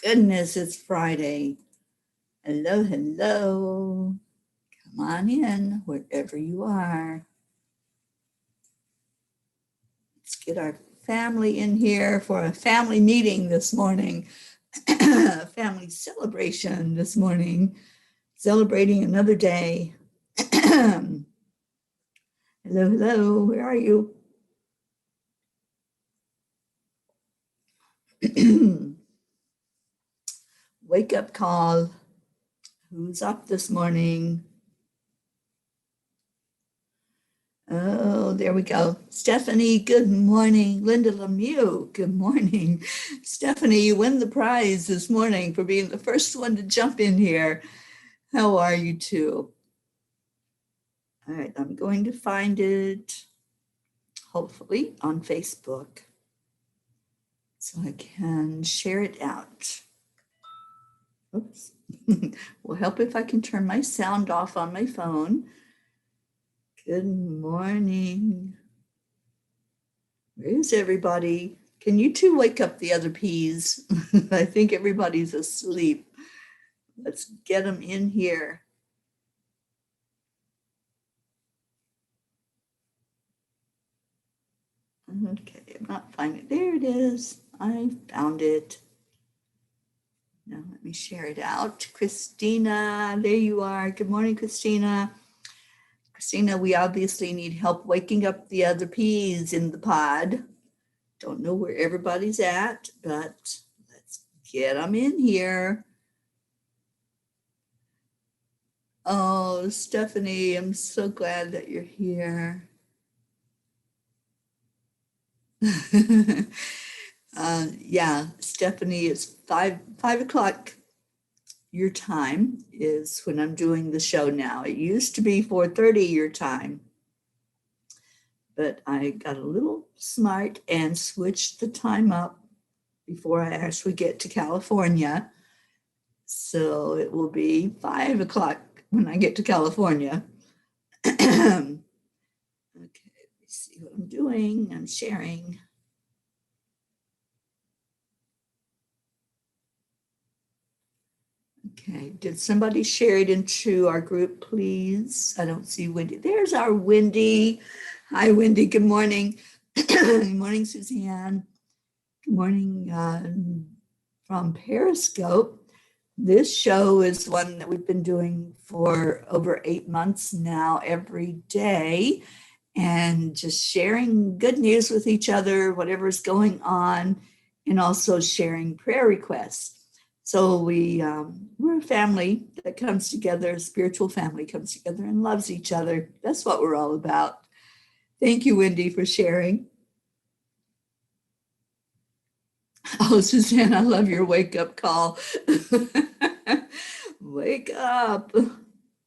Goodness, it's Friday. Hello, hello. Come on in, wherever you are. Let's get our family in here for a family meeting this morning, family celebration this morning, celebrating another day. Hello, hello, where are you? Wake up call. Who's up this morning? Oh, there we go. Stephanie, good morning. Linda Lemieux, good morning. Stephanie, you win the prize this morning for being the first one to jump in here. How are you two? All right, I'm going to find it, hopefully, on Facebook so I can share it out. Oops. Will help if I can turn my sound off on my phone. Good morning. Where is everybody? Can you two wake up the other peas? I think everybody's asleep. Let's get them in here. Okay, I'm not finding it. There it is. I found it. Now let me share it out. Christina, there you are. Good morning, Christina. Christina, we obviously need help waking up the other peas in the pod. Don't know where everybody's at, but let's get them in here. Oh, Stephanie, I'm so glad that you're here. Yeah, Stephanie, it's 5 o'clock your time is when I'm doing the show now. It used to be 4:30 your time, but I got a little smart and switched the time up before I actually get to California. So it will be 5 o'clock when I get to California. Okay, let's see what I'm doing. I'm sharing. Okay, did somebody share it into our group, please? I don't see Wendy. There's our Wendy. Hi, Wendy. Good morning. Good morning, Suzanne. Good morning from Periscope. This show is one that we've been doing for over 8 months now, every day, and just sharing good news with each other, whatever's going on, and also sharing prayer requests. So we're a family that comes together, a spiritual family comes together and loves each other. That's what we're all about. Thank you, Wendy, for sharing. Oh, Suzanne, I love your wake up call. Wake up.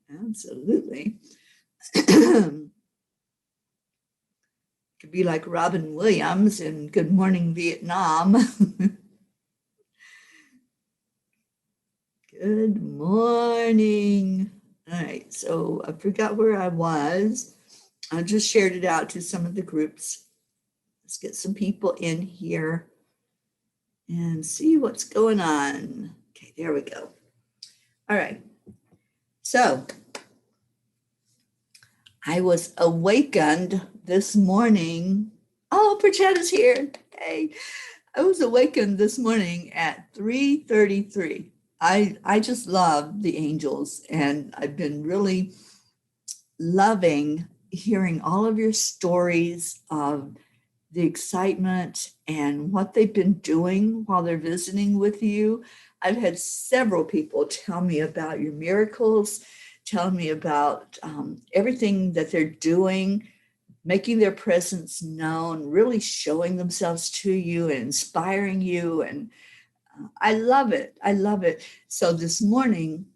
Absolutely. Could be like Robin Williams in Good Morning Vietnam. Good morning. All right, so I forgot where I was. I just shared it out to some of the groups. Let's get some people in here and see what's going on. Okay, there we go. All right. So I was awakened this morning. Oh, Prachetta's here. Hey, I was awakened this morning at 3:33. I just love the angels, and I've been really loving hearing all of your stories of the excitement and what they've been doing while they're visiting with you. I've had several people tell me about your miracles, tell me about everything that they're doing, making their presence known, really showing themselves to you and inspiring you. And I love it. I love it. So this morning,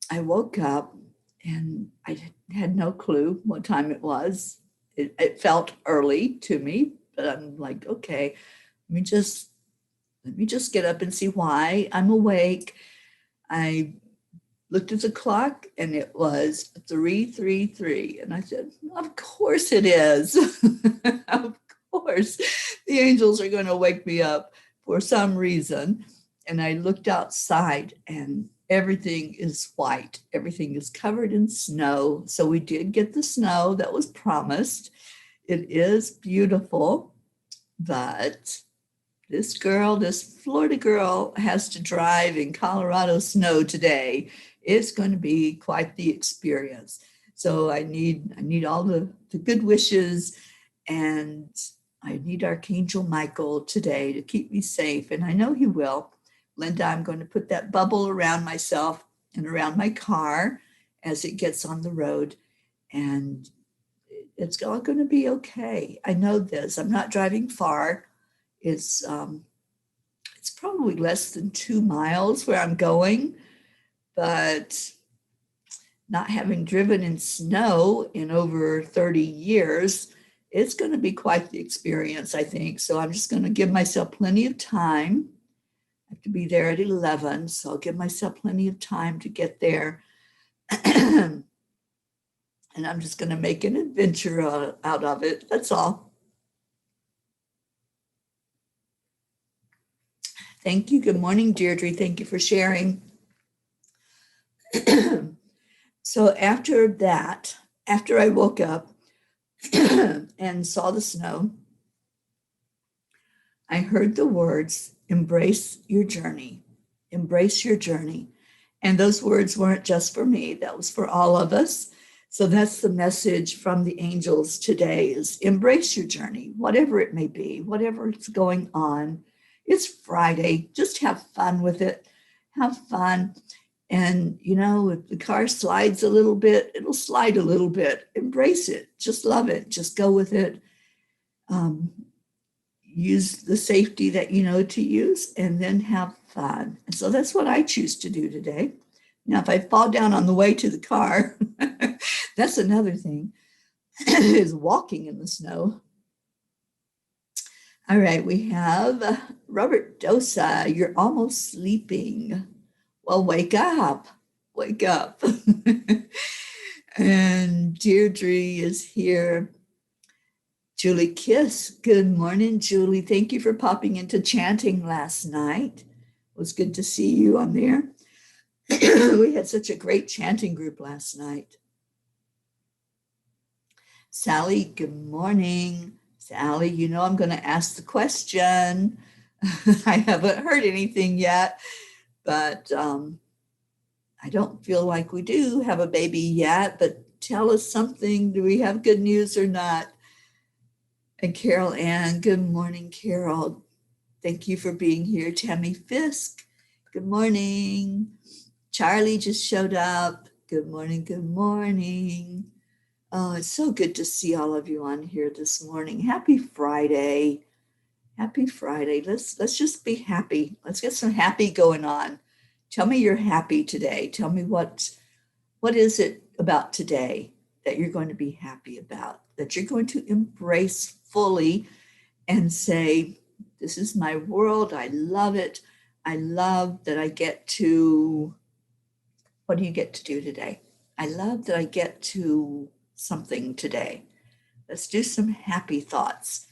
I woke up and I had no clue what time it was. It felt early to me, but I'm like, okay, let me just get up and see why I'm awake. I looked at the clock and it was 3:33. And I said, of course it is. Of course, the angels are going to wake me up for some reason. and I looked outside and everything is white. Everything is covered in snow. So we did get the snow that was promised. It is beautiful, but this girl, this Florida girl, has to drive in Colorado snow today. It's going to be quite the experience. So I need all the good wishes, and I need Archangel Michael today to keep me safe. And I know he will. Linda, I'm going to put that bubble around myself and around my car as it gets on the road. And it's all going to be okay. I know this. I'm not driving far. It's probably less than 2 miles where I'm going, but not having driven in snow in over 30 years, it's going to be quite the experience, I think. So I'm just going to give myself plenty of time. I have to be there at 11, so I'll give myself plenty of time to get there. And I'm just going to make an adventure out of it. That's all. Thank you. Good morning, Deirdre. Thank you for sharing. So after that, after I woke up and saw the snow, I heard the words, embrace your journey, embrace your journey. And those words weren't just for me, that was for all of us. So that's the message from the angels today is embrace your journey, whatever it may be, whatever is going on. It's Friday, just have fun with it, have fun. And, you know, if the car slides a little bit, it'll slide a little bit. Embrace it. Just love it. Just go with it. Use the safety that you know to use and then have fun. And so that's what I choose to do today. Now, if I fall down on the way to the car, that's another thing, is walking in the snow. All right, we have Robert Dosa. You're almost sleeping. Well, wake up, wake up. And Deirdre is here. Julie Kiss, good morning, Julie. Thank you for popping into chanting last night. It was good to see you on there. We had such a great chanting group last night. Sally, good morning. Sally, you know I'm going to ask the question. I haven't heard anything yet. But I don't feel like we do have a baby yet, but tell us something. Do we have good news or not? And Carol Ann, good morning, Carol. Thank you for being here. Tammy Fisk, good morning. Charlie just showed up. Good morning, good morning. Oh, it's so good to see all of you on here this morning. Happy Friday. Happy Friday. Let's just be happy. Let's get some happy going on. Tell me you're happy today. Tell me what is it about today that you're going to be happy about, that you're going to embrace fully and say, this is my world. I love it. I love that I get to, what do you get to do today? I love that I get to something today. Let's do some happy thoughts,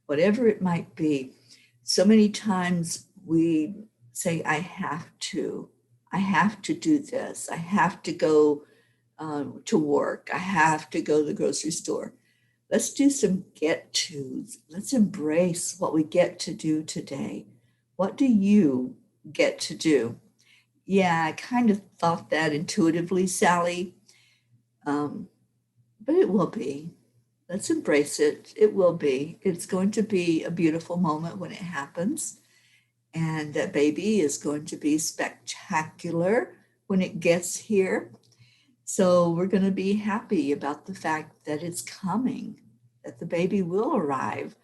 whatever it might be. So many times we say, I have to do this. I have to go to work. I have to go to the grocery store. Let's do some get tos. Let's embrace what we get to do today. What do you get to do? Yeah, I kind of thought that intuitively, Sally, but it will be. Let's embrace it. It will be. It's going to be a beautiful moment when it happens. And that baby is going to be spectacular when it gets here. So we're going to be happy about the fact that it's coming, that the baby will arrive.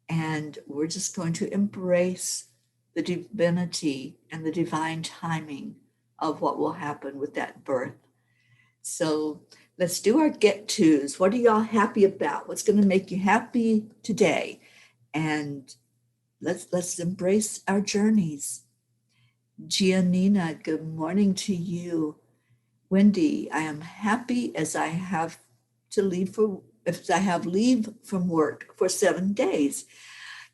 And we're just going to embrace the divinity and the divine timing of what will happen with that birth. So let's do our get tos. What are y'all happy about? What's going to make you happy today? And let's embrace our journeys. Giannina, good morning to you. Wendy, I am happy as I have leave from work for 7 days.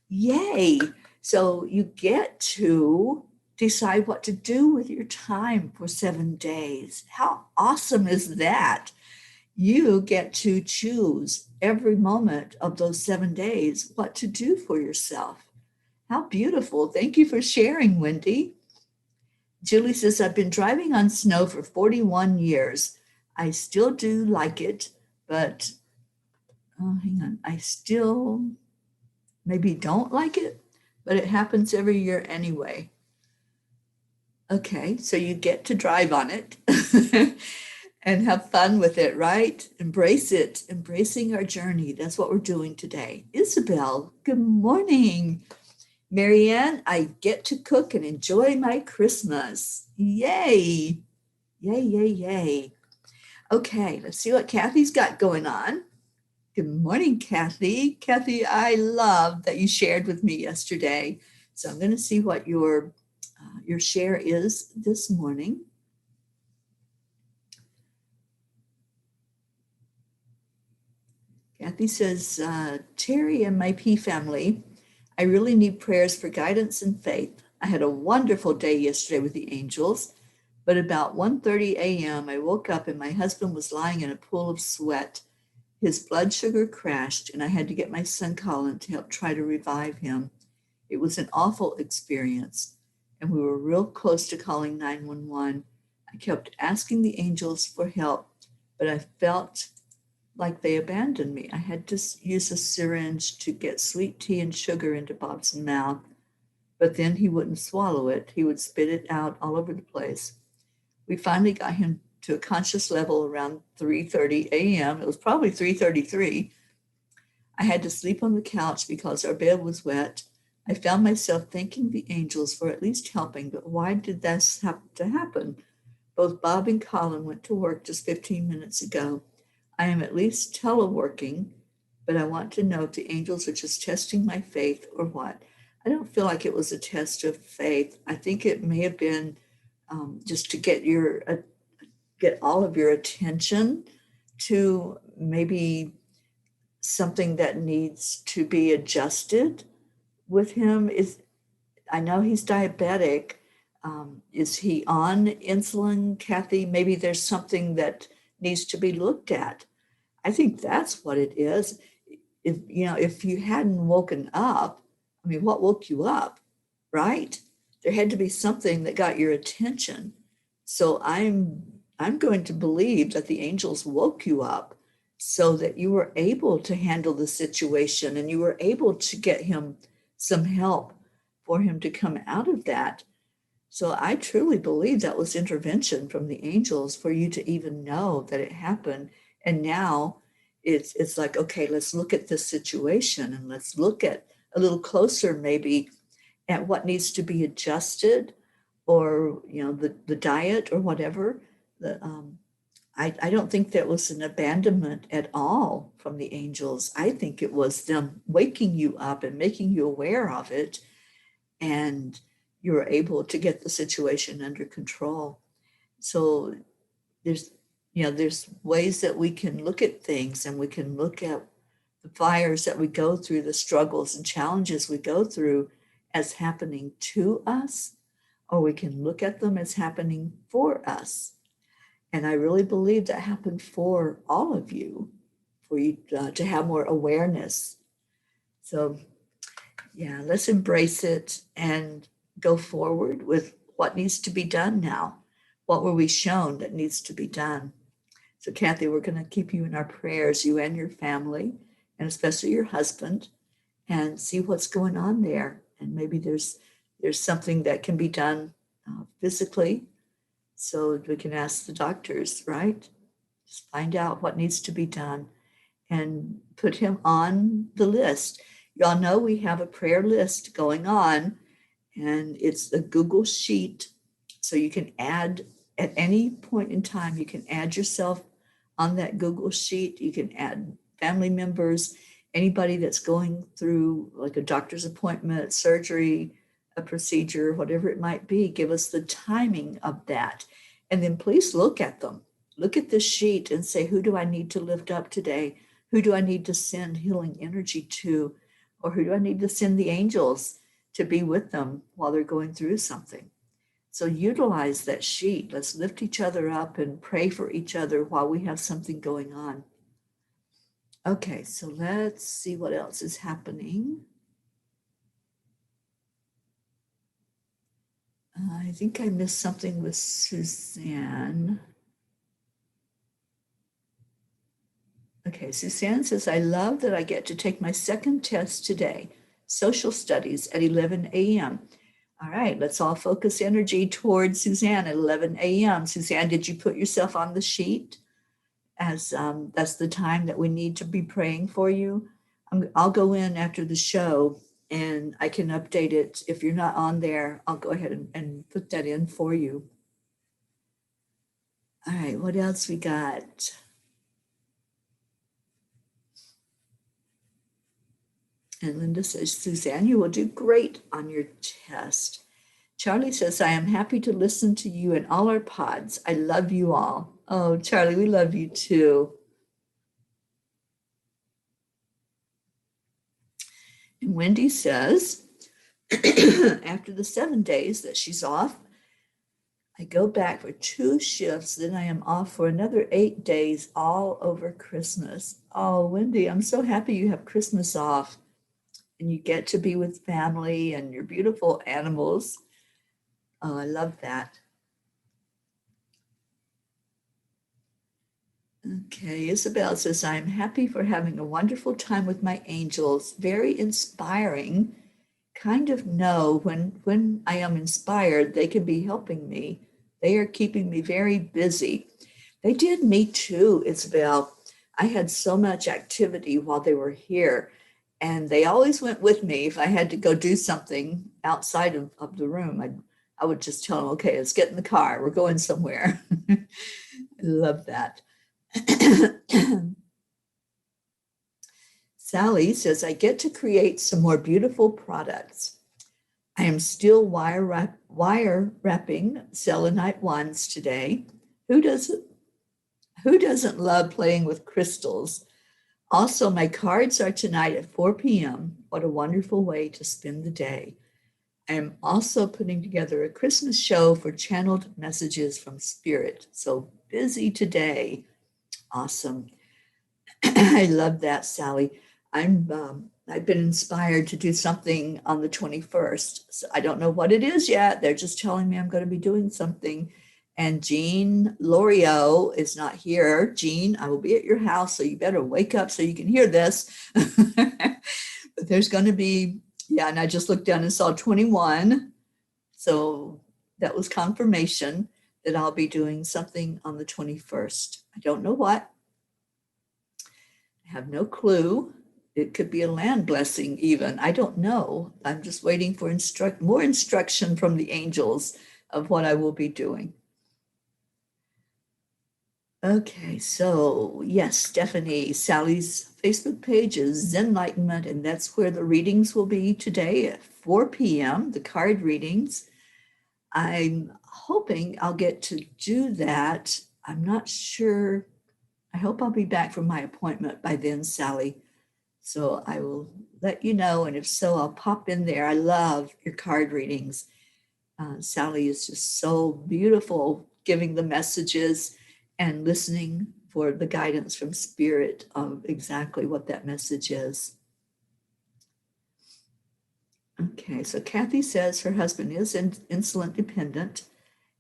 Yay. So you get to decide what to do with your time for 7 days. How awesome is that? You get to choose every moment of those 7 days what to do for yourself. How beautiful. Thank you for sharing, Wendy. Julie says, I've been driving on snow for 41 years. I still do like it, but hang on. I still maybe don't like it, but it happens every year anyway. Okay, so you get to drive on it and have fun with it, right? Embrace it, embracing our journey. That's what we're doing today. Isabel, good morning. Marianne, I get to cook and enjoy my Christmas. Yay! Yay, yay, yay. Okay, let's see what Kathy's got going on. Good morning, Kathy. Kathy, I love that you shared with me yesterday. So I'm going to see what your share is this morning. Kathy says, Teri and my P family, I really need prayers for guidance and faith. I had a wonderful day yesterday with the angels, but about 1:30 a.m. I woke up and my husband was lying in a pool of sweat. His blood sugar crashed and I had to get my son Colin to help try to revive him. It was an awful experience and we were real close to calling 911. I kept asking the angels for help, but I felt like they abandoned me. I had to use a syringe to get sweet tea and sugar into Bob's mouth, but then he wouldn't swallow it. He would spit it out all over the place. We finally got him to a conscious level around 3:30 a.m. It was probably 3:33. I had to sleep on the couch because our bed was wet. I found myself thanking the angels for at least helping, but why did this have to happen? Both Bob and Colin went to work just 15 minutes ago. I am at least teleworking, but I want to know if the angels are just testing my faith or what. I don't feel like it was a test of faith. I think it may have been just to get all of your attention to maybe something that needs to be adjusted with him. I know he's diabetic. Is he on insulin, Kathy? Maybe there's something that needs to be looked at. I think that's what it is. If you hadn't woken up, I mean, what woke you up, right? There had to be something that got your attention. So I'm going to believe that the angels woke you up so that you were able to handle the situation and you were able to get him some help for him to come out of that. So I truly believe that was intervention from the angels for you to even know that it happened. And now it's like, okay, let's look at this situation and let's look at a little closer maybe at what needs to be adjusted, or the diet or whatever. I don't think that was an abandonment at all from the angels. I think it was them waking you up and making you aware of it, and you were able to get the situation under control. So there's ways that we can look at things, and we can look at the fires that we go through, the struggles and challenges we go through as happening to us, or we can look at them as happening for us. And I really believe that happened for all of you, for you to have more awareness. So yeah, let's embrace it and go forward with what needs to be done now. What were we shown that needs to be done? So Kathy, we're going to keep you in our prayers, you and your family, and especially your husband, and see what's going on there. And maybe there's something that can be done physically, so we can ask the doctors, right? Just find out what needs to be done and put him on the list. Y'all know we have a prayer list going on, and it's a Google sheet. So you can add at any point in time, you can add yourself on that Google sheet. You can add family members, anybody that's going through like a doctor's appointment, surgery, a procedure, whatever it might be. Give us the timing of that. And then please look at them. Look at this sheet and say, who do I need to lift up today? Who do I need to send healing energy to? Or who do I need to send the angels to be with them while they're going through something? So utilize that sheet. Let's lift each other up and pray for each other while we have something going on. Okay, so let's see what else is happening. I think I missed something with Suzanne. Okay, Suzanne says, I love that I get to take my second test today, social studies at 11 a.m. All right, let's all focus energy towards Suzanne at 11 a.m. Suzanne, did you put yourself on the sheet as that's the time that we need to be praying for you? I'll go in after the show and I can update it. If you're not on there, I'll go ahead and put that in for you. All right, what else we got? And Linda says, Suzanne, you will do great on your test. Charlie says, I am happy to listen to you in all our pods. I love you all. Oh, Charlie, we love you too. And Wendy says, after the 7 days that she's off, I go back for 2 shifts, then I am off for another 8 days all over Christmas. Oh, Wendy, I'm so happy you have Christmas off and you get to be with family and your beautiful animals. Oh, I love that. Okay, Isabel says, I'm happy for having a wonderful time with my angels. Very inspiring. Kind of know when I am inspired, they can be helping me. They are keeping me very busy. They did me too, Isabel. I had so much activity while they were here, and they always went with me. If I had to go do something outside of the room, I would just tell them, okay, let's get in the car. We're going somewhere. I love that. Sally says, I get to create some more beautiful products. I am still wire wrapping selenite wands today. Who doesn't love playing with crystals? Also, my cards are tonight at 4 p.m. What a wonderful way to spend the day. I am also putting together a Christmas show for channeled messages from Spirit. So busy today. Awesome. I love that, Sally. I've been inspired to do something on the 21st. So I don't know what it is yet. They're just telling me I'm going to be doing something. And Jean Lorio is not here. Jean, I will be at your house, so you better wake up so you can hear this. But there's going to be, yeah, and I just looked down and saw 21. So that was confirmation that I'll be doing something on the 21st. I don't know what. I have no clue. It could be a land blessing even. I don't know. I'm just waiting for more instruction from the angels of what I will be doing. Okay, so yes, Stephanie, Sally's Facebook page is Zenlightenment, and that's where the readings will be today at 4 p.m., the card readings. I'm hoping I'll get to do that. I'm not sure. I hope I'll be back from my appointment by then, Sally. So I will let you know. And if so, I'll pop in there. I love your card readings. Sally is just so beautiful giving the messages and listening for the guidance from Spirit of exactly what that message is. Okay, so Kathy says her husband is insulin dependent.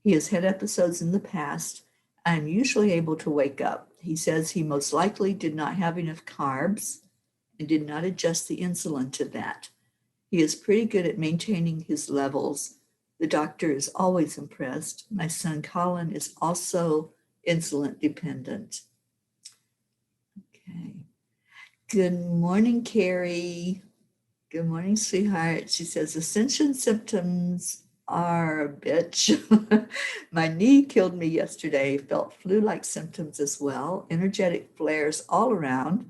He has had episodes in the past. I'm usually able to wake up. He says he most likely did not have enough carbs and did not adjust the insulin to that. He is pretty good at maintaining his levels. The doctor is always impressed. My son Colin is also insulin dependent. Okay. Good morning, Carrie. Good morning, sweetheart. She says, ascension symptoms are a bitch. My knee killed me yesterday. Felt flu-like symptoms as well. Energetic flares all around.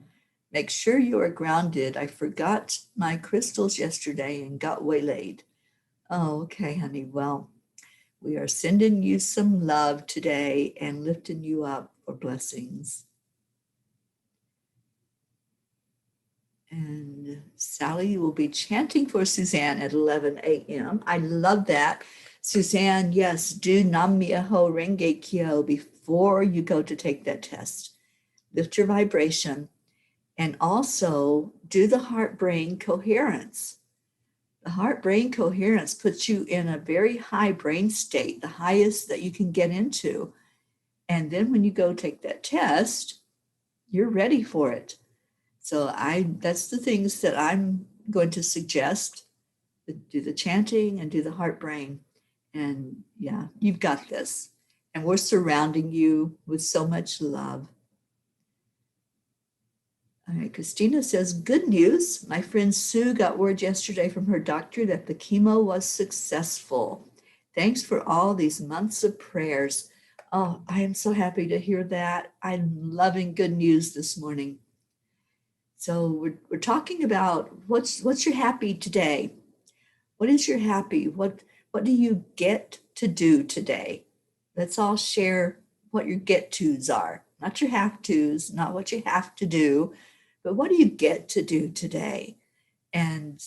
Make sure you are grounded. I forgot my crystals yesterday and got waylaid. Oh, okay, honey. Well, we are sending you some love today and lifting you up for blessings. And Sally will be chanting for Suzanne at 11 a.m. I love that. Suzanne, yes, do Nam Myoho Renge Kyo before you go to take that test. Lift your vibration and also do the heart-brain coherence. The heart-brain coherence puts you in a very high brain state, the highest that you can get into. And then when you go take that test, you're ready for it. So that's the things that I'm going to suggest. Do the chanting and do the heart-brain. And yeah, you've got this. And we're surrounding you with so much love. All right, Christina says, good news. My friend Sue got word yesterday from her doctor that the chemo was successful. Thanks for all these months of prayers. Oh, I am so happy to hear that. I'm loving good news this morning. So we're talking about what's your happy today? What is your happy? What do you get to do today? Let's all share what your get tos are, not your have tos, not what you have to do, but what do you get to do today? And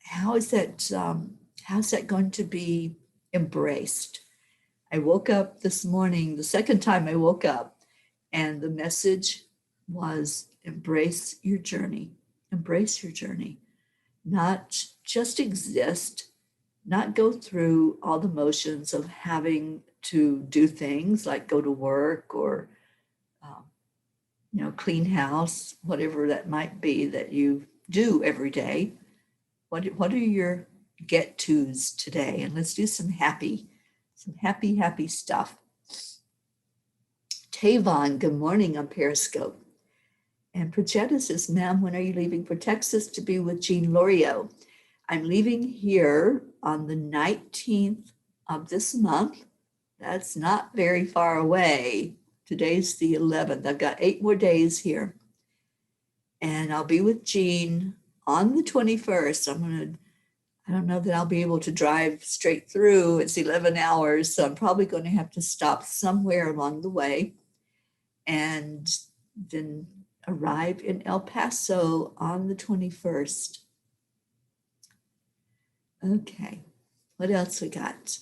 how's that going to be embraced? I woke up this morning, the second time I woke up, and the message was embrace your journey. Embrace your journey. Not just exist, not go through all the motions of having to do things like go to work or clean house, whatever that might be that you do every day. What are your get tos today? And let's do some happy stuff. Tavon, good morning on Periscope. And Pratchetta says, ma'am, when are you leaving for Texas to be with Jean Lorio? I'm leaving here on the 19th of this month. That's not very far away. Today's the 11th. I've got 8 more days here. And I'll be with Jean on the 21st. I don't know that I'll be able to drive straight through. It's 11 hours, so I'm probably going to have to stop somewhere along the way and then arrive in El Paso on the 21st. Okay, what else we got?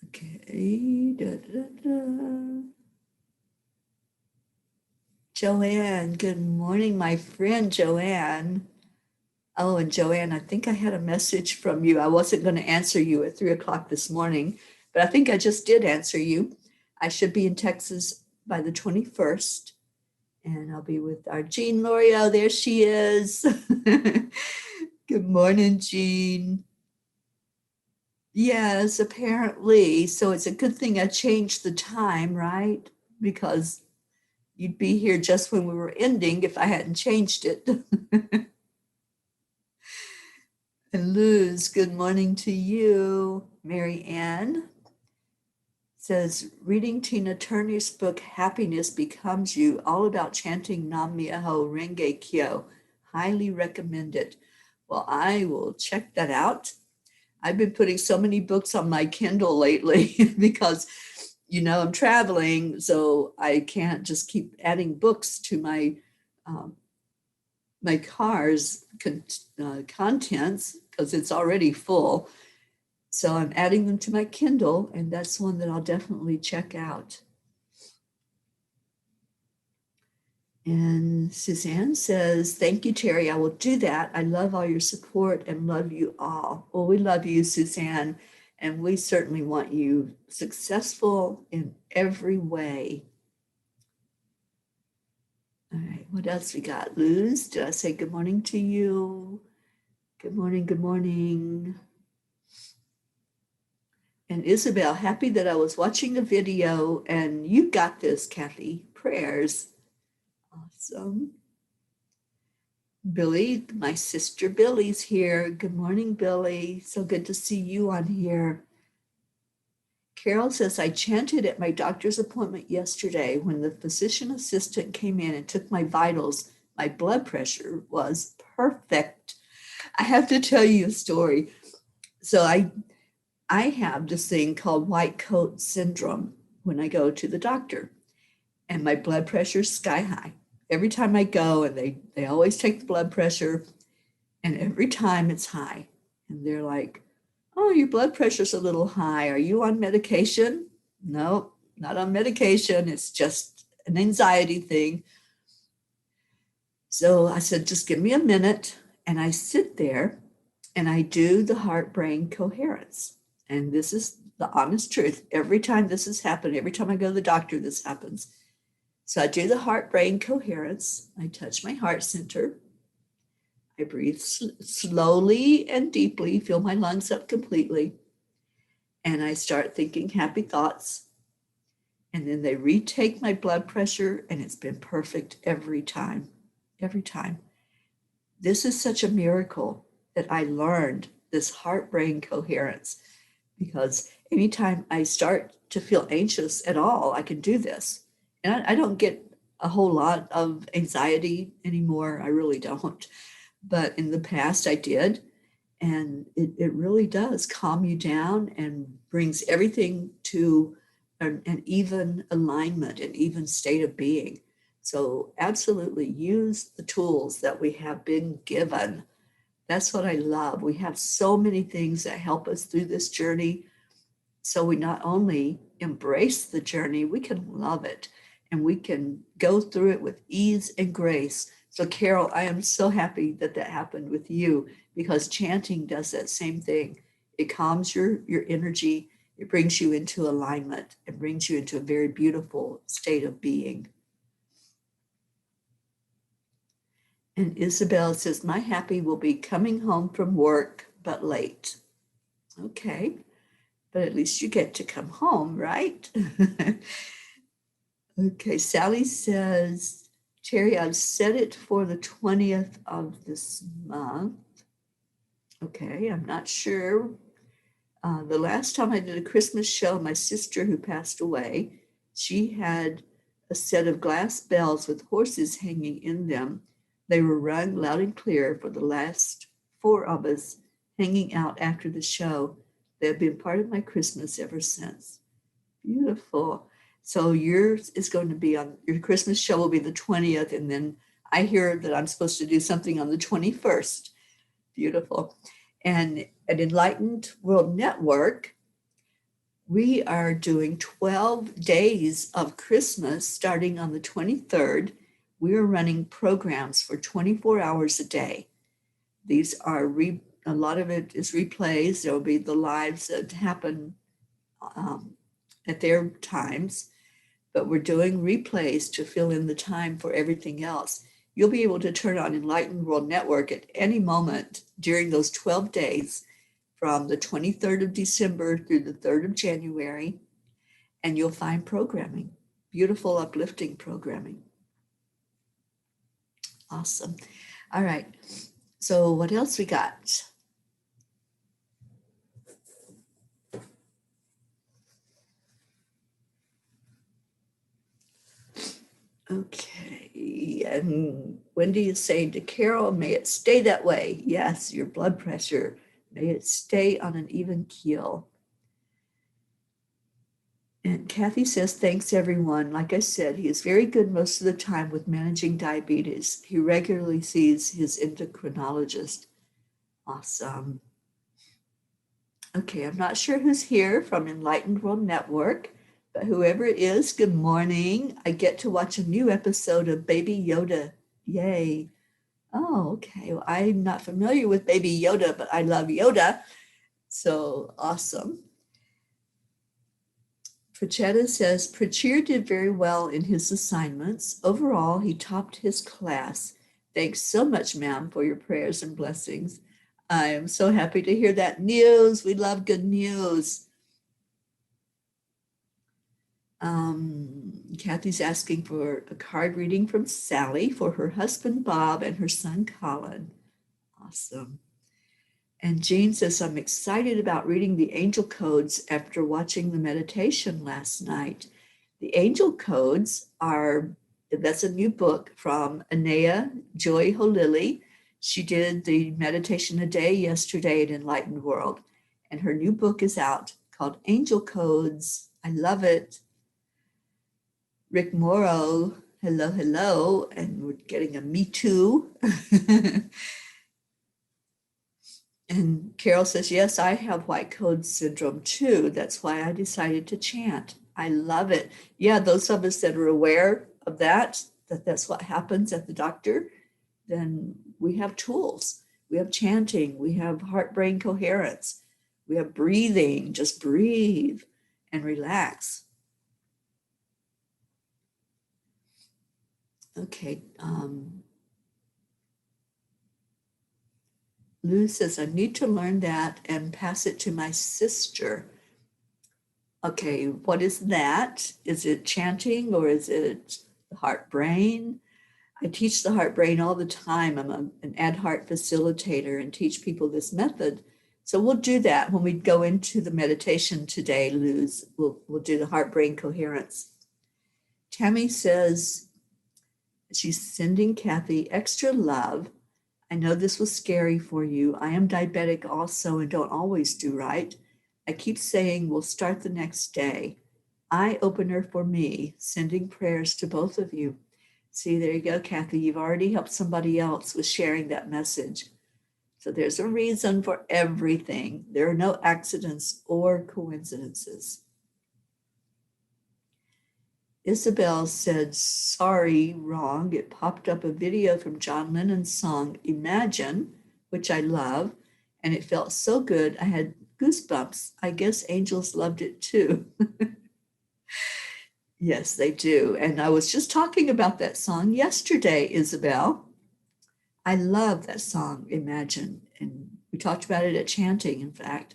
Okay. Joanne, good morning, my friend Joanne. Oh, and Joanne, I think I had a message from you. I wasn't going to answer you at 3:00 this morning, but I think I just did answer you. I should be in Texas by the 21st, and I'll be with our Jean Lorio. There she is. Good morning, Jean. Yes, apparently. So it's a good thing I changed the time, right? Because you'd be here just when we were ending if I hadn't changed it. And Luz, good morning to you. Mary Ann says, reading Tina Turner's book, Happiness Becomes You, all about chanting Nam Myoho Renge Kyo. Highly recommend it. Well, I will check that out. I've been putting so many books on my Kindle lately because, I'm traveling, so I can't just keep adding books to my car's contents because it's already full. So I'm adding them to my Kindle, and that's one that I'll definitely check out. And Suzanne says, thank you, Teri. I will do that. I love all your support and love you all. Well, we love you, Suzanne, and we certainly want you successful in every way. All right, what else we got? Luz, did I say good morning to you? Good morning, good morning. And Isabel, happy that I was watching the video, and you got this, Kathy. Prayers. Awesome. Billy, my sister Billy's here. Good morning, Billy. So good to see you on here. Carol says, I chanted at my doctor's appointment yesterday. When the physician assistant came in and took my vitals, my blood pressure was perfect. I have to tell you a story. So I have this thing called white coat syndrome when I go to the doctor, and my blood pressure is sky high. every time I go, and they always take the blood pressure, and every time it's high. And they're like, oh, your blood pressure's a little high. Are you on medication? No, not on medication. It's just an anxiety thing. So I said, just give me a minute. And I sit there and I do the heart-brain coherence. And this is the honest truth. Every time this has happened, every time I go to the doctor, this happens. So I do the heart-brain coherence. I touch my heart center. I breathe slowly and deeply, fill my lungs up completely. And I start thinking happy thoughts. And then they retake my blood pressure, and it's been perfect every time. Every time. This is such a miracle that I learned this heart-brain coherence, because anytime I start to feel anxious at all, I can do this. And I don't get a whole lot of anxiety anymore. I really don't. But in the past I did. And it really does calm you down and brings everything to an even alignment, an even state of being. So absolutely use the tools that we have been given. That's what I love. We have so many things that help us through this journey. So we not only embrace the journey, we can love it, and we can go through it with ease and grace. So Carol, I am so happy that that happened with you, because chanting does that same thing. It calms your energy. It brings you into alignment. It brings you into a very beautiful state of being. And Isabel says, my happy will be coming home from work, but late. Okay, but at least you get to come home, right? Okay, Sally says, Teri, I've set it for the 20th of this month. Okay, I'm not sure. The last time I did a Christmas show, my sister who passed away, she had a set of glass bells with horses hanging in them. They were rung loud and clear for the last 4 of us hanging out after the show. They have been part of my Christmas ever since. Beautiful. So yours is going to be on, your Christmas show will be the 20th, and then I hear that I'm supposed to do something on the 21st. Beautiful. And at Enlightened World Network, we are doing 12 days of Christmas starting on the 23rd. We are running programs for 24 hours a day. These are, a lot of it is replays. There will be the lives that happen at their times, but we're doing replays to fill in the time for everything else. You'll be able to turn on Enlightened World Network at any moment during those 12 days from the 23rd of December through the 3rd of January, and you'll find programming, beautiful, uplifting programming. Awesome. All right. So what else we got? Okay, and Wendy is saying to Carol, may it stay that way. Yes, your blood pressure, may it stay on an even keel. And Kathy says, thanks everyone. Like I said, he is very good most of the time with managing diabetes. He regularly sees his endocrinologist. Awesome. Okay, I'm not sure who's here from Enlightened World Network, but whoever it is, good morning. I get to watch a new episode of Baby Yoda. Yay. Oh, okay. Well, I'm not familiar with Baby Yoda, but I love Yoda. So awesome. Prachetta says, Prachir did very well in his assignments. Overall, he topped his class. Thanks so much, ma'am, for your prayers and blessings. I am so happy to hear that news. We love good news. Kathy's asking for a card reading from Sally for her husband, Bob, and her son, Colin. Awesome. And Jean says, I'm excited about reading the angel codes after watching the meditation last night. The angel codes that's a new book from Anea Joy Holili. She did the meditation a day yesterday at Enlightened World, and her new book is out called Angel Codes. I love it. Rick Morrow Hello, hello. And we're getting a me too. And Carol says, yes, I have white coat syndrome too. That's why I decided to chant. I love it. Yeah, those of us that are aware of that, that's what happens at the doctor, then we have tools. We have chanting, we have heart-brain coherence, we have breathing, just breathe and relax. Okay. Lou says, I need to learn that and pass it to my sister. Okay, what is that? Is it chanting or is it the heart brain? I teach the heart brain all the time. I'm an ad heart facilitator and teach people this method. So we'll do that when we go into the meditation today, Luz. We'll do the heart brain coherence. Tammy says she's sending Kathy extra love. I know this was scary for you. I am diabetic also and don't always do right. I keep saying we'll start the next day. Eye opener for me, sending prayers to both of you. See, there you go, Kathy. You've already helped somebody else with sharing that message. So there's a reason for everything. There are no accidents or coincidences. Isabel said, sorry, wrong. It popped up a video from John Lennon's song, Imagine, which I love, and it felt so good. I had goosebumps. I guess angels loved it too. Yes, they do. And I was just talking about that song yesterday, Isabel. I love that song, Imagine. And we talked about it at chanting, in fact,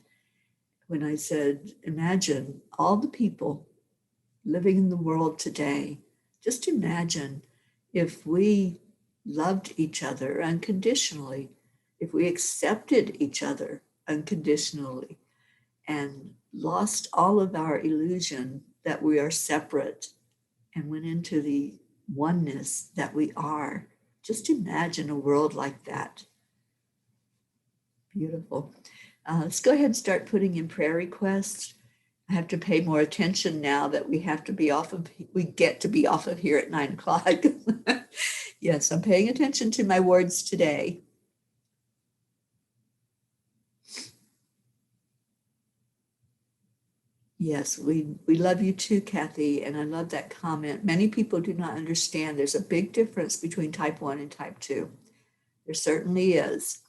when I said, imagine all the people living in the world today. Just imagine if we loved each other unconditionally, if we accepted each other unconditionally and lost all of our illusion that we are separate and went into the oneness that we are. Just imagine a world like that. Beautiful. Let's go ahead and start putting in prayer requests. I have to pay more attention now that we get to be off of here at 9:00. Yes, I'm paying attention to my words today. Yes, we love you too, Kathy, and I love that comment. Many people do not understand there's a big difference between type 1 and type 2. There certainly is.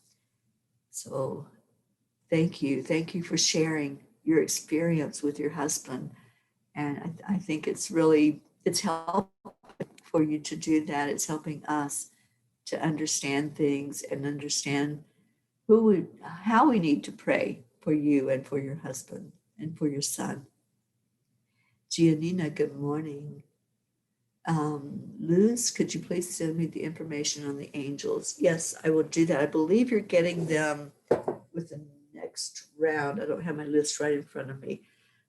So thank you. Thank you for sharing your experience with your husband. And I think it's helping for you to do that. It's helping us to understand things and understand how we need to pray for you and for your husband and for your son. Giannina, good morning. Luz, could you please send me the information on the angels? Yes, I will do that. I believe you're getting them with the next round. I don't have my list right in front of me,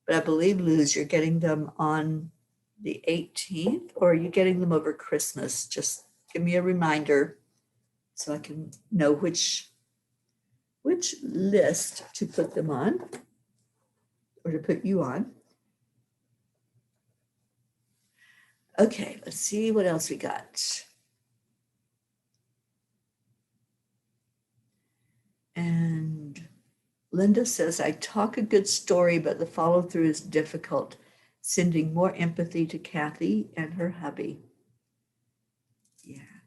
but I believe, Luz, you're getting them on the 18th, or are you getting them over Christmas? Just give me a reminder so I can know which list to put them on or to put you on. Okay, let's see what else we got. And Linda says, I talk a good story, but the follow through is difficult. Sending more empathy to Kathy and her hubby. Yeah.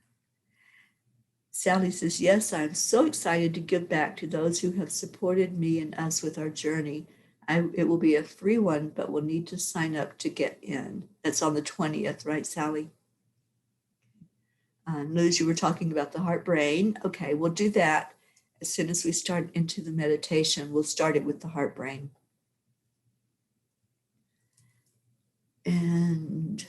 Sally says, yes, I'm so excited to give back to those who have supported me and us with our journey. It will be a free one, but we'll need to sign up to get in. That's on the 20th, right, Sally? Liz, you were talking about the heart brain. Okay, we'll do that as soon as we start into the meditation. We'll start it with the heart brain. And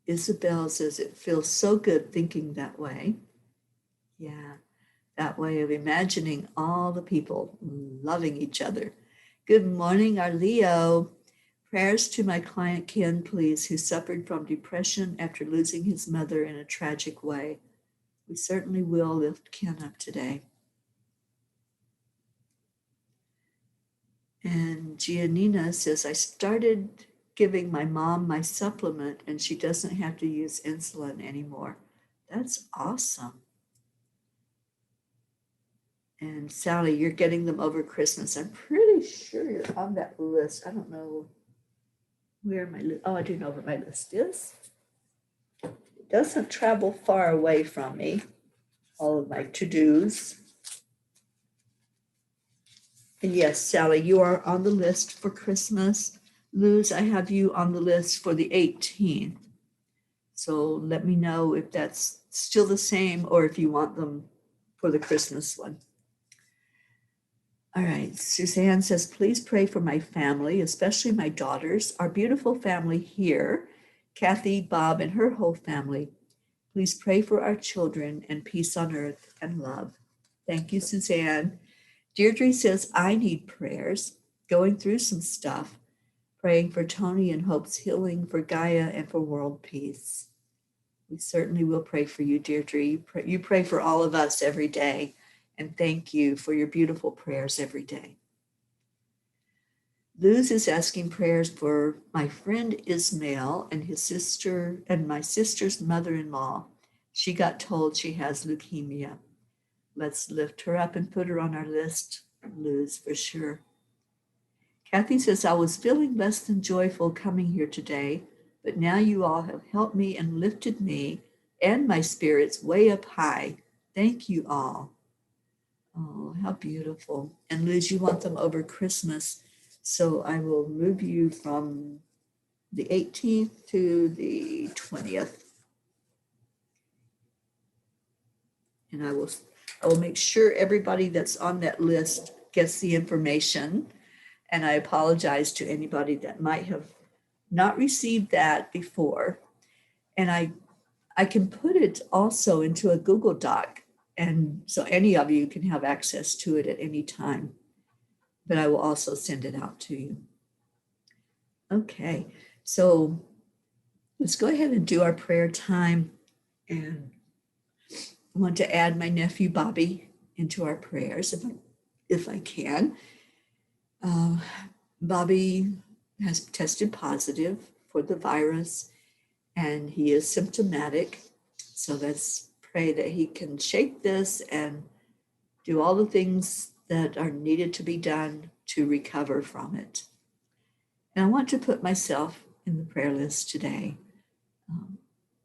Isabel says it feels so good thinking that way. Yeah, that way of imagining all the people loving each other. Good morning, our Leo. Prayers to my client Ken, please, who suffered from depression after losing his mother in a tragic way. We certainly will lift Ken up today. And Giannina says, I started giving my mom my supplement and she doesn't have to use insulin anymore. That's awesome. And Sally, you're getting them over Christmas. I'm pretty sure you're on that list. I don't know where my list. Oh, I do know where my list is. It doesn't travel far away from me, all of my to-dos. And yes, Sally, you are on the list for Christmas. Luz, I have you on the list for the 18th. So let me know if that's still the same or if you want them for the Christmas one. All right, Suzanne says, please pray for my family, especially my daughters, our beautiful family here, Kathy, Bob, and her whole family. Please pray for our children and peace on earth and love. Thank you, Suzanne. Deirdre says, I need prayers, going through some stuff, praying for Tony and Hope's healing, for Gaia, and for world peace. We certainly will pray for you, Deirdre. You pray for all of us every day. And thank you for your beautiful prayers every day. Luz is asking prayers for my friend Ismail and his sister and my sister's mother-in-law. She got told she has leukemia. Let's lift her up and put her on our list, Luz, for sure. Kathy says, I was feeling less than joyful coming here today, but now you all have helped me and lifted me and my spirits way up high. Thank you all. Oh, how beautiful. And Liz, you want them over Christmas. So I will move you from the 18th to the 20th. And I will make sure everybody that's on that list gets the information. And I apologize to anybody that might have not received that before. And I can put it also into a Google Doc. And so any of you can have access to it at any time, but I will also send it out to you. Okay, so let's go ahead and do our prayer time. And I want to add my nephew Bobby into our prayers if I can. Bobby has tested positive for the virus and he is symptomatic. So let's pray that he can shake this and do all the things that are needed to be done to recover from it. And I want to put myself in the prayer list today,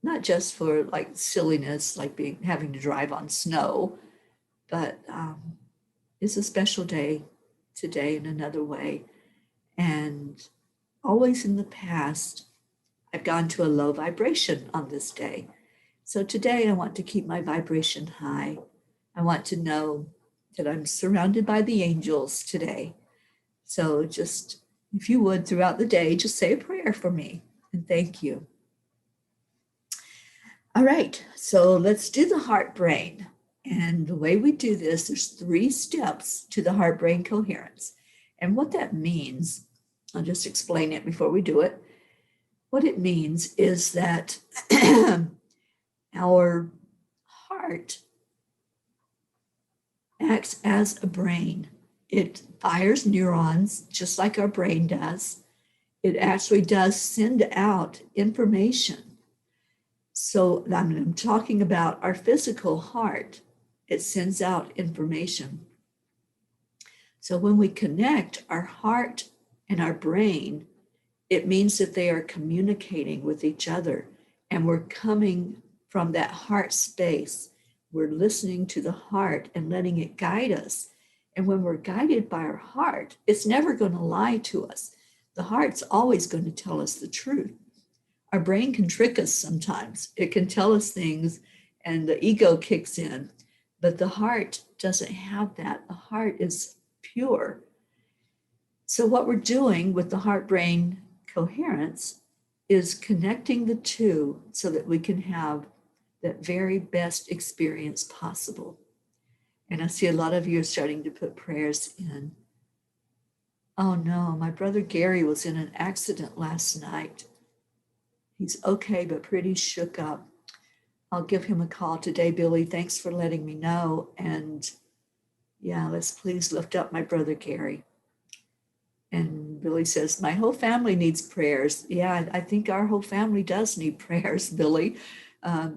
not just for like silliness, like having to drive on snow, but it's a special day today in another way. And always in the past, I've gone to a low vibration on this day. So today I want to keep my vibration high. I want to know that I'm surrounded by the angels today. So just, if you would, throughout the day, just say a prayer for me and thank you. All right, so let's do the heart brain. And the way we do this, there's 3 steps to the heart brain coherence. And what that means, I'll just explain it before we do it. What it means is that our heart acts as a brain. It fires neurons just like our brain does. It actually does send out information. So I'm talking about our physical heart. It sends out information. So when we connect our heart and our brain, it means that they are communicating with each other and we're coming from that heart space. We're listening to the heart and letting it guide us. And when we're guided by our heart, it's never going to lie to us. The heart's always going to tell us the truth. Our brain can trick us sometimes. It can tell us things and the ego kicks in, but the heart doesn't have that. The heart is pure. So what we're doing with the heart-brain coherence is connecting the two so that we can have that very best experience possible. And I see a lot of you are starting to put prayers in. Oh no, my brother Gary was in an accident last night. He's okay, but pretty shook up. I'll give him a call today, Billy. Thanks for letting me know. And yeah, let's please lift up my brother Gary. And Billy says, my whole family needs prayers. Yeah, I think our whole family does need prayers, Billy.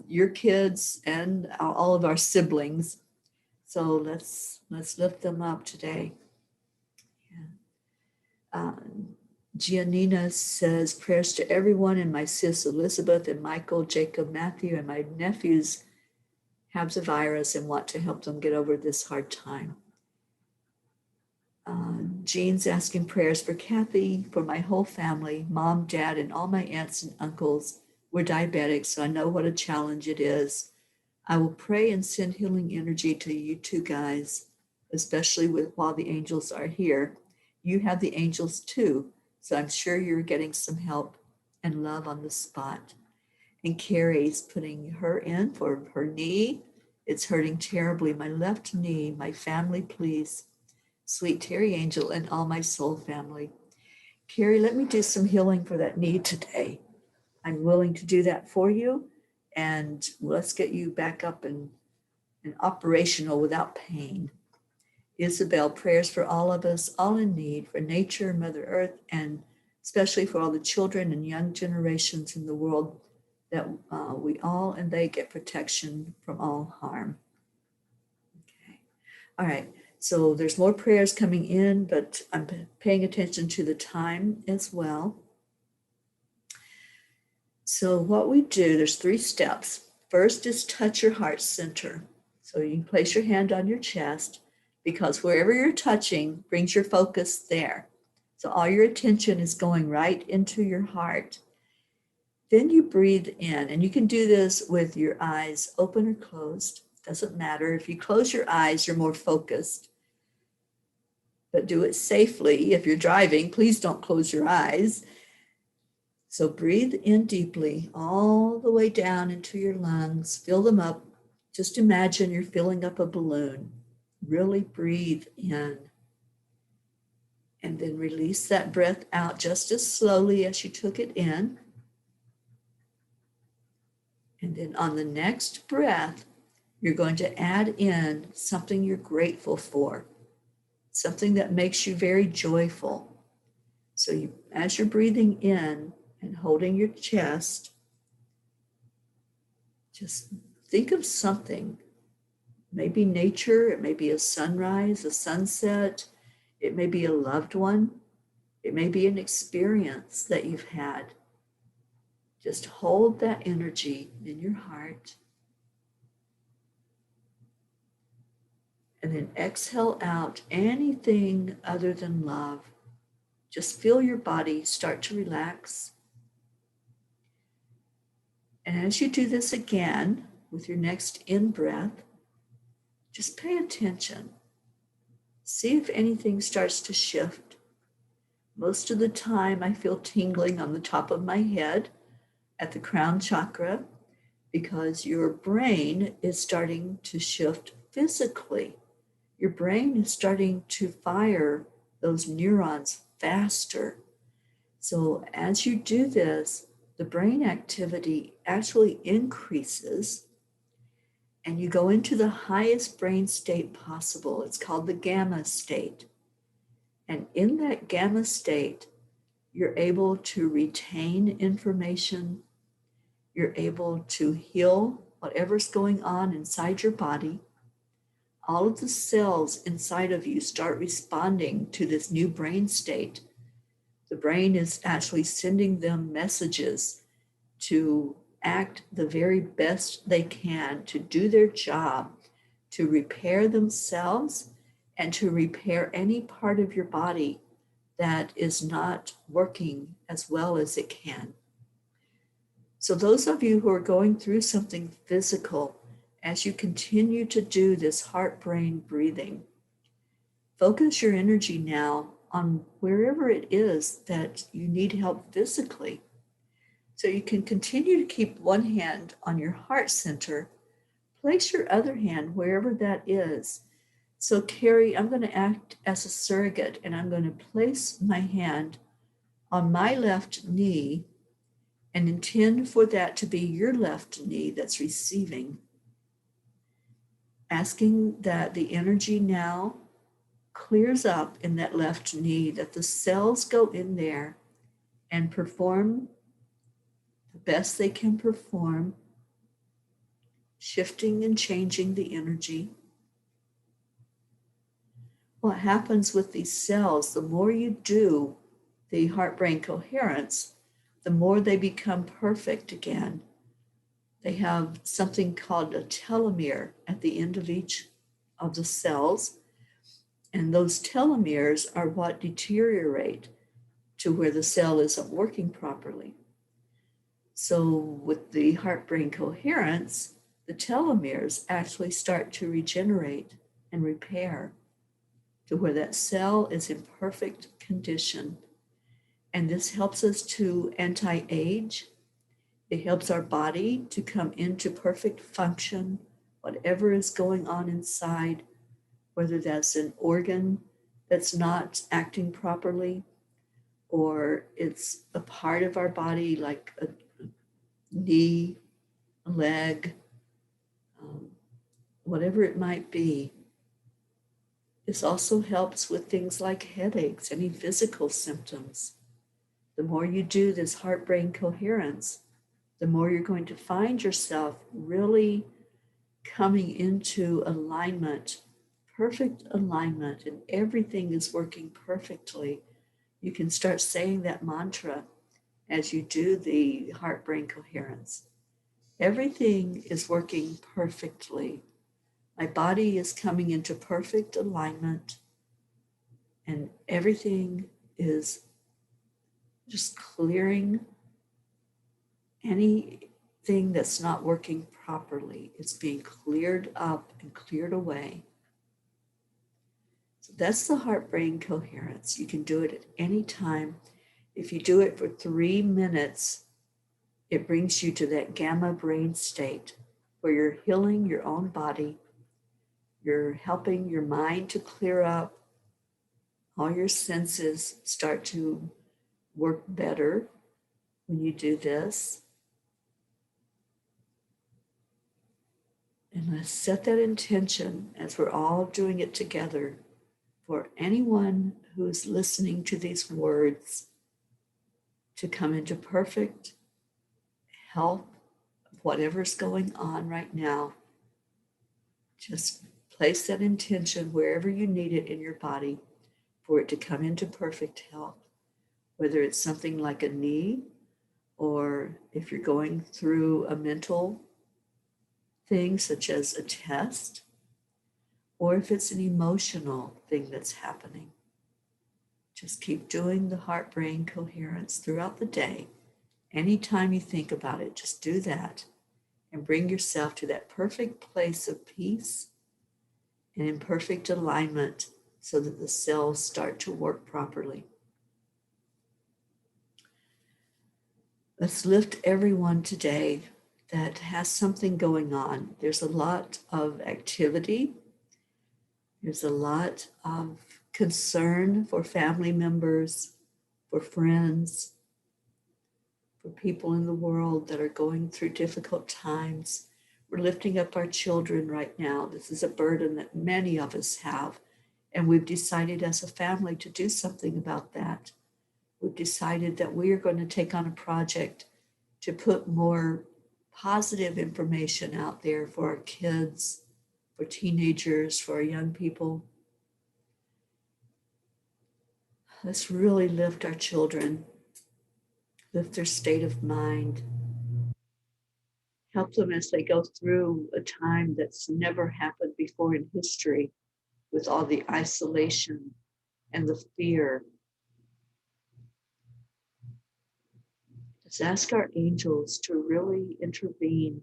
Your kids and all of our siblings. So let's lift them up today. Yeah. Giannina says, prayers to everyone and my sis Elizabeth and Michael, Jacob, Matthew, and my nephews have the virus and want to help them get over this hard time. Jean's asking prayers for Kathy, for my whole family, mom, dad, and all my aunts and uncles. We're diabetics, so I know what a challenge it is. I will pray and send healing energy to you two guys, especially while the angels are here. You have the angels too, so I'm sure you're getting some help and love on the spot. And Carrie's putting her in for her knee. It's hurting terribly. My left knee, my family, please. Sweet Teri Angel and all my soul family. Carrie, let me do some healing for that knee today. I'm willing to do that for you. And let's get you back up and operational without pain. Isabel, prayers for all of us, all in need, for nature, Mother Earth, and especially for all the children and young generations in the world, that we all and they get protection from all harm. Okay. All right. So there's more prayers coming in, but I'm paying attention to the time as well. So what we do, there's 3 steps. First is touch your heart center. So you can place your hand on your chest, because wherever you're touching brings your focus there. So all your attention is going right into your heart. Then you breathe in, and you can do this with your eyes open or closed. Doesn't matter. If you close your eyes, you're more focused. But do it safely. If you're driving, please don't close your eyes. So breathe in deeply all the way down into your lungs. Fill them up. Just imagine you're filling up a balloon. Really breathe in. And then release that breath out just as slowly as you took it in. And then on the next breath, you're going to add in something you're grateful for, something that makes you very joyful. So as you're breathing in and holding your chest, just think of something. Maybe nature, it may be a sunrise, a sunset, it may be a loved one, it may be an experience that you've had. Just hold that energy in your heart. And then exhale out anything other than love. Just feel your body start to relax. And as you do this again with your next in-breath, just pay attention. See if anything starts to shift. Most of the time, I feel tingling on the top of my head at the crown chakra, because your brain is starting to shift physically. Your brain is starting to fire those neurons faster. So as you do this, the brain activity actually increases, and you go into the highest brain state possible. It's called the gamma state. And in that gamma state, you're able to retain information. You're able to heal whatever's going on inside your body. All of the cells inside of you start responding to this new brain state. The brain is actually sending them messages to act the very best they can, to do their job, to repair themselves, and to repair any part of your body that is not working as well as it can. So those of you who are going through something physical, as you continue to do this heart-brain breathing, focus your energy now on wherever it is that you need help physically. So you can continue to keep one hand on your heart center. Place your other hand wherever that is. So Carrie, I'm going to act as a surrogate, and I'm going to place my hand on my left knee and intend for that to be your left knee that's receiving. Asking that the energy now clears up in that left knee, that the cells go in there and perform the best they can perform, shifting and changing the energy. What happens with these cells, the more you do the heart-brain coherence, the more they become perfect again. They have something called a telomere at the end of each of the cells, and those telomeres are what deteriorate to where the cell isn't working properly. So with the heart-brain coherence, the telomeres actually start to regenerate and repair to where that cell is in perfect condition. And this helps us to anti-age. It helps our body to come into perfect function, whatever is going on inside, whether that's an organ that's not acting properly, or it's a part of our body like a knee, a leg, whatever it might be. This also helps with things like headaches, any physical symptoms. The more you do this heart-brain coherence, the more you're going to find yourself really coming into alignment, perfect alignment, and everything is working perfectly. You can start saying that mantra as you do the heart-brain coherence. Everything is working perfectly. My body is coming into perfect alignment, and everything is just clearing anything that's not working properly. It's being cleared up and cleared away. So that's the heart-brain coherence. You can do it at any time. If you do it for 3 minutes, it brings you to that gamma brain state where you're healing your own body. You're helping your mind to clear up. All your senses start to work better when you do this. And let's set that intention as we're all doing it together for anyone who's listening to these words to come into perfect health of whatever's going on right now. Just place that intention wherever you need it in your body for it to come into perfect health, whether it's something like a knee, or if you're going through a mental thing such as a test, or if it's an emotional thing that's happening. Just keep doing the heart-brain coherence throughout the day. Anytime you think about it, just do that and bring yourself to that perfect place of peace and in perfect alignment so that the cells start to work properly. Let's lift everyone today that has something going on. There's a lot of activity. There's a lot of concern for family members, for friends, for people in the world that are going through difficult times. We're lifting up our children right now. This is a burden that many of us have, and we've decided as a family to do something about that. We've decided that we are going to take on a project to put more positive information out there for our kids, for teenagers, for our young people. Let's really lift our children, lift their state of mind, help them as they go through a time that's never happened before in history with all the isolation and the fear. Let's ask our angels to really intervene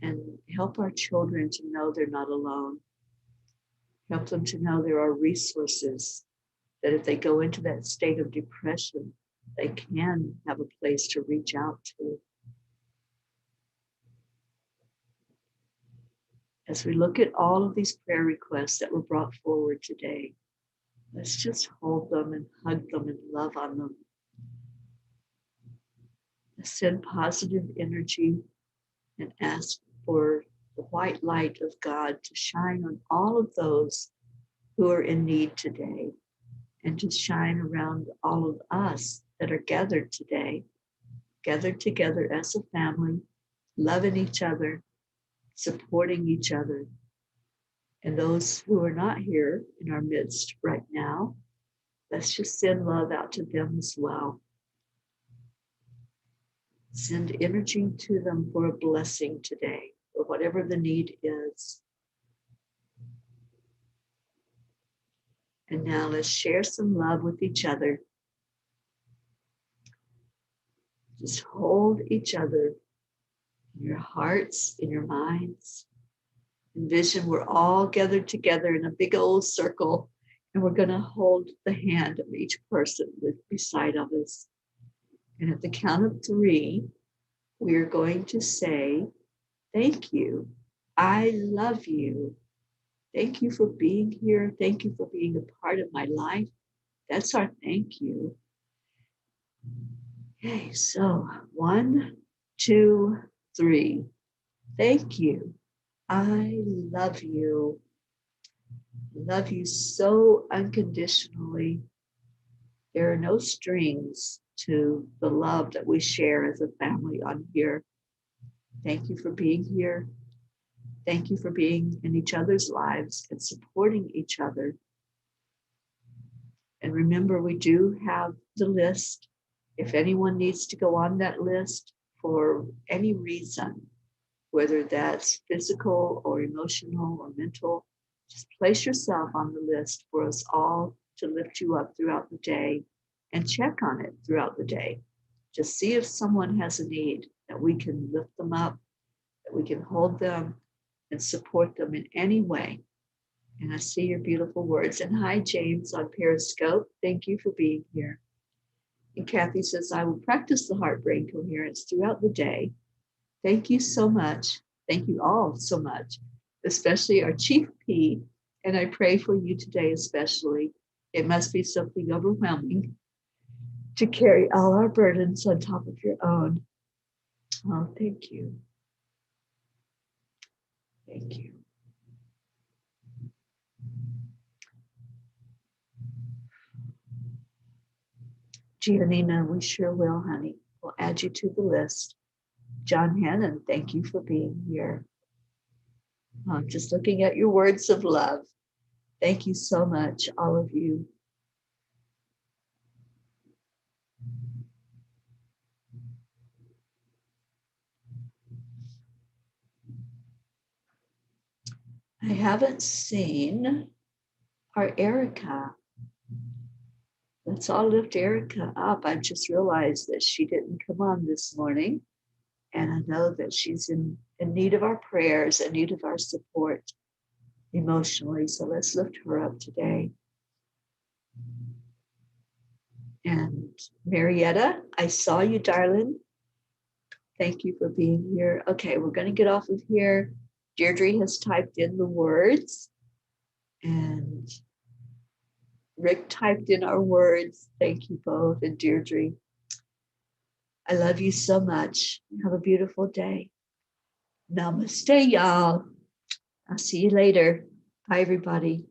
and help our children to know they're not alone. Help them to know there are resources, that if they go into that state of depression, they can have a place to reach out to. As we look at all of these prayer requests that were brought forward today, let's just hold them and hug them and love on them. Send positive energy and ask for the white light of God to shine on all of those who are in need today, and to shine around all of us that are gathered today, gathered together as a family, loving each other, supporting each other. And those who are not here in our midst right now, let's just send love out to them as well. Send energy to them for a blessing today, or whatever the need is. And now let's share some love with each other. Just hold each other in your hearts, in your minds. Envision we're all gathered together in a big old circle, and we're going to hold the hand of each person beside of us. And at the count of 3, we are going to say, thank you. I love you. Thank you for being here. Thank you for being a part of my life. That's our thank you. Okay, so 1, 2, 3. Thank you. I love you. Love you so unconditionally. There are no strings to the love that we share as a family on here. Thank you for being here. Thank you for being in each other's lives and supporting each other. And remember, we do have the list. If anyone needs to go on that list for any reason, whether that's physical or emotional or mental, just place yourself on the list for us all to lift you up throughout the day and check on it throughout the day. Just see if someone has a need, that we can lift them up, that we can hold them and support them in any way. And I see your beautiful words. And hi, James on Periscope. Thank you for being here. And Kathy says, I will practice the heart-brain coherence throughout the day. Thank you so much. Thank you all so much, especially our Chief P. And I pray for you today especially. It must be something overwhelming to carry all our burdens on top of your own. Oh, thank you. Thank you. Giannina, we sure will, honey. We'll add you to the list. John Hannon, thank you for being here. I'm just looking at your words of love. Thank you so much, all of you. I haven't seen our Erica. Let's all lift Erica up. I just realized that she didn't come on this morning. And I know that she's in need of our prayers, in need of our support emotionally. So let's lift her up today. And Marietta, I saw you, darling. Thank you for being here. Okay, we're going to get off of here. Deirdre has typed in the words. And Rick typed in our words. Thank you both. And Deirdre, I love you so much. Have a beautiful day. Namaste, y'all. I'll see you later. Bye, everybody.